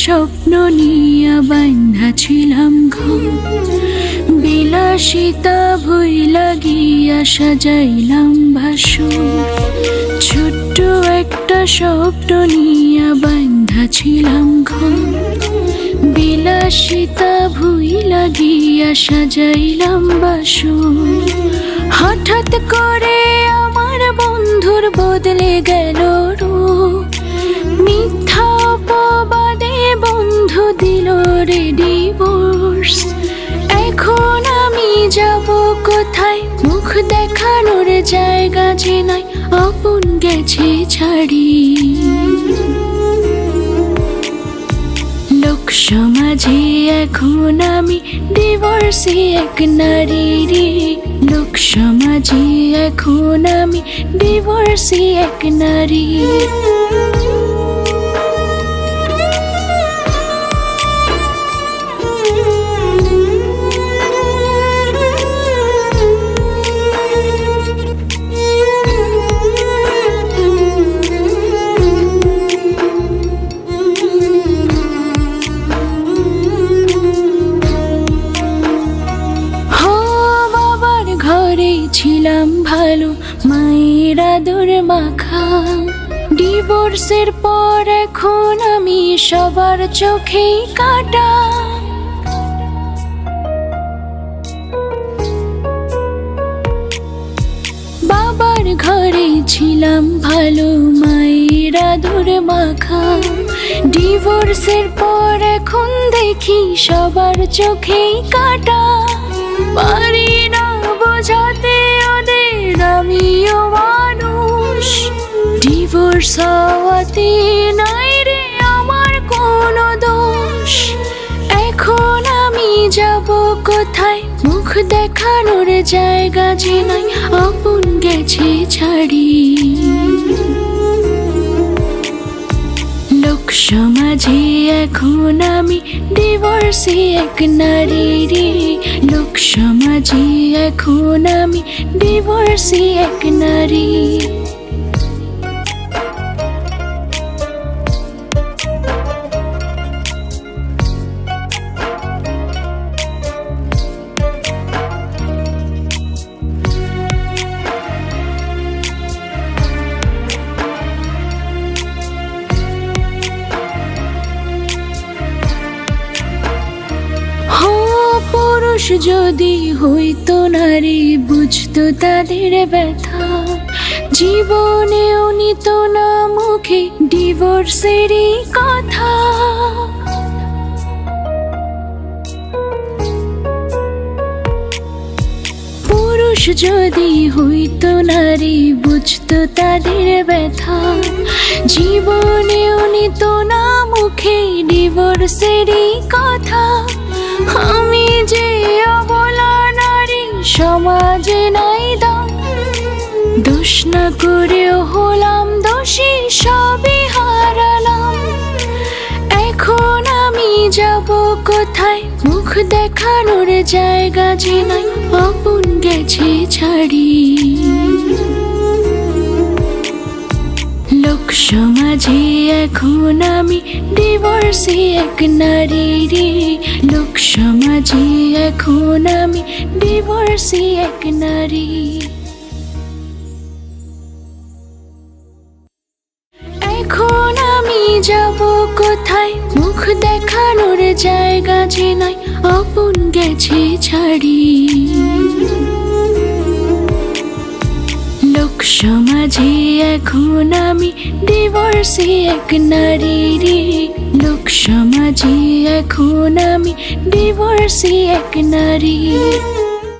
স্বপ্ন নিয়া বান্ধা ছিলাম ঘর, বিলাসিতা ভুইলা গিয়া সাজাইলাম ভাসর। ছোট্ট একটা স্বপ্ন নিয়া বান্ধা ছিলাম ঘর, বিলাসিতা ভুইলা গিয়া সাজাইলাম বাসর। হঠাৎ করে আমার বন্ধুর বদলে গেল রূপ, মিথ্যা অপবাদে বন্ধু দিল রে ডিভোর্স। এখন আমি যাব কোথায়, মুখ দেখানোর জায়গা যে নাই, আপন গেছে ছাড়ি। লোক সমাজে এখন আমি ডিভোর্সি এক নারী রে, লোক সমাজে এখন আমি ডিভোর্সি এক নারী। ছিলাম ভালো, মায়ের আদর মাখা, ডিভোর্সের পর এখন আমি সবার চোখেই কাটা। বাবার ঘরে ছিলাম ভালো, মায়ের আদর মাখা, ডিভোর্সের পর এখন দেখি সবার চোখেই কাটা। পারি না বোঝাতে ওদের আমিও মানুষ, ডিভোর্স হওয়াতে নাই রে আমার কোনো দোষ। এখন আমি যাব কোথায়, মুখ দেখানোর জায়গা যে নাই, আপন গেছে ছাড়ি। লোক সমাজে এখন আমি ডিভোর্সি এক নারী রে, লোক সমাজে এখন আমি ডিভোর্সি এক নারী। পুরুষ যদি হইতো নারী, বুঝতো তাদের ব্যথা, জীবনেও নিত না মুখে ডিভোর্সেরই কথা। পুরুষ যদি হইতো নারী, বুঝতো তাদের ব্যথা, জীবনেও নিত না মুখে ডিভোর্সেরই কথা। আমি যে অবলা নারী, সমাজে নাই দাম, দোষ না করেও হলাম দোষী, সবই হারালাম। এখন আমি যাব কোথায়, মুখ দেখানোর জায়গা যে নাই, আপন গেছে ছাড়ি। লোক সমাজে এখন আমি ডিভোর্সি এক নারী রে, লোক সমাজে এখন আমি ডিভোর্সি এক নারী। এখন আমি যাব কোথায়, মুখ দেখানোর জায়গা যে নাই, আপন গেছে ছাড়ি। লোক সমাজে এখন আমি ডিভোর্সি এক নারী রে, লোক সমাজে এখন আমি ডিভোর্সি এক নারী।